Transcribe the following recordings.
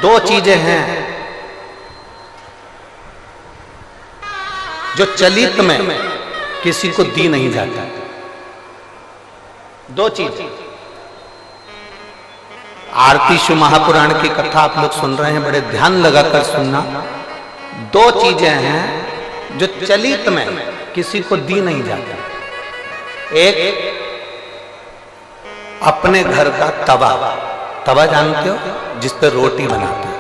दो चीजें हैं जो चलित में किसी को दी नहीं जाता। दो चीज। आरती शिव महापुराण की कथा आप लोग सुन रहे हैं, बड़े ध्यान लगाकर सुनना। दो चीजें हैं जो चलित में किसी को दी नहीं जाती। एक अपने घर का तवा। तवा जानते हो, जिस पर रोटी बनाते हो।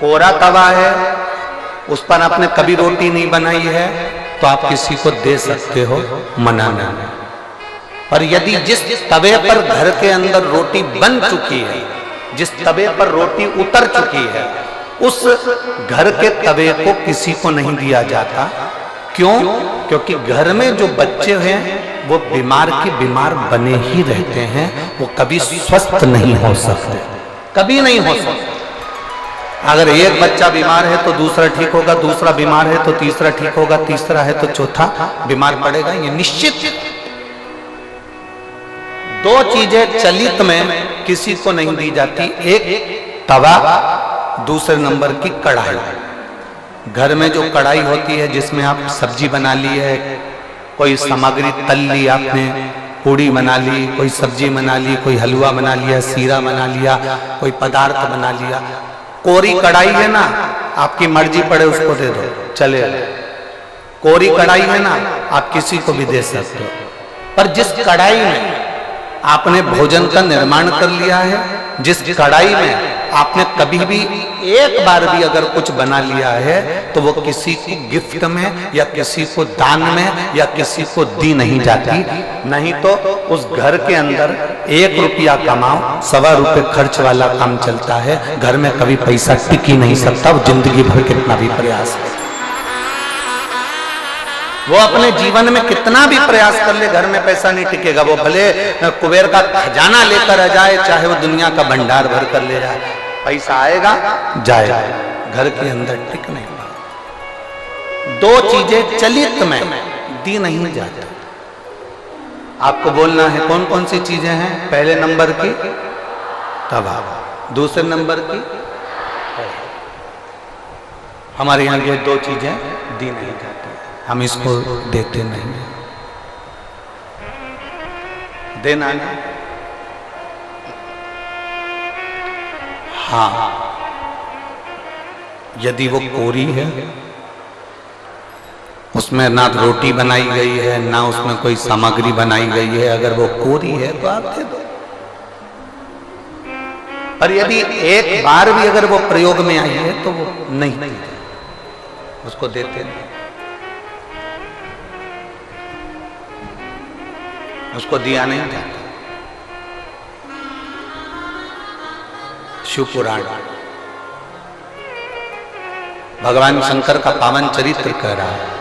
कोरा तवा है, उस पर आपने कभी रोटी नहीं बनाई है तो आप किसी को दे सकते हो, मना नहीं। पर यदि जिस तवे पर घर के अंदर रोटी बन चुकी है, जिस तवे पर रोटी उतर चुकी है, उस घर के तवे को किसी को नहीं दिया जाता। क्यों? क्योंकि घर में जो बच्चे हैं वो बीमार के बीमार बने ही रहते हैं, वो कभी स्वस्थ नहीं हो सकते, कभी नहीं हो सकते। अगर एक बच्चा बीमार है तो दूसरा ठीक होगा, दूसरा बीमार है तो तीसरा ठीक होगा, तीसरा है तो चौथा बीमार पड़ेगा, ये निश्चित। दो चीजें चलित में किसी को नहीं दी जाती, एक तवा, दूसरे नंबर की कढ़ाई। घर में जो कढ़ाई होती है जिसमें आप सब्जी बना ली है, कोई सामग्री तल ली आपने, पूड़ी बना ली, कोई सब्जी बना ली, कोई हलवा बना लिया, सीरा बना लिया, कोई पदार्थ बना लिया। कोरी कढ़ाई है ना, आपकी मर्जी पड़े उसको दे दो, चले। कोरी कढ़ाई है ना, आप किसी को भी दे सकते हो। पर जिस कढ़ाई में आपने भोजन का निर्माण कर लिया है, जिस कढ़ाई में आपने कभी भी एक बार भी अगर कुछ बना लिया है, तो वो किसी को गिफ्ट में या किसी को दान में या किसी को दी नहीं जाती। नहीं तो उस घर के अंदर 1 रुपया कमाओ, 1.25 रुपये खर्च वाला काम चलता है। घर में कभी पैसा टिक ही नहीं सकता, वो जिंदगी भर कितना भी प्रयास करे, वो अपने जीवन में कितना भी प्रयास कर ले, घर में पैसा नहीं टिकेगा। वो भले कुबेर का खजाना लेकर आ जाए, चाहे वो दुनिया का भंडार भर कर ले जाए, पैसा आएगा जाएगा, घर के अंदर टिक नहीं पाएगा। दो चीजें चलित में दी नहीं जाती। आपको बोलना है कौन कौन सी चीजें हैं। पहले नंबर की तवा, दूसरे नंबर की हमारे यहाँ ये दो चीजें दी नहीं जाती, हम इसको देते नहीं। देना नहीं। हाँ, यदि वो कोरी है, उसमें ना रोटी बनाई गई है, ना उसमें कोई सामग्री बनाई गई है, अगर वो कोरी है तो आप दे दो। पर यदि एक बार भी अगर वो प्रयोग में आई है तो वो नहीं, उसको देते नहीं, उसको दिया नहीं जाता। शिव पुराण भगवान शंकर का पावन चरित्र कह रहा है।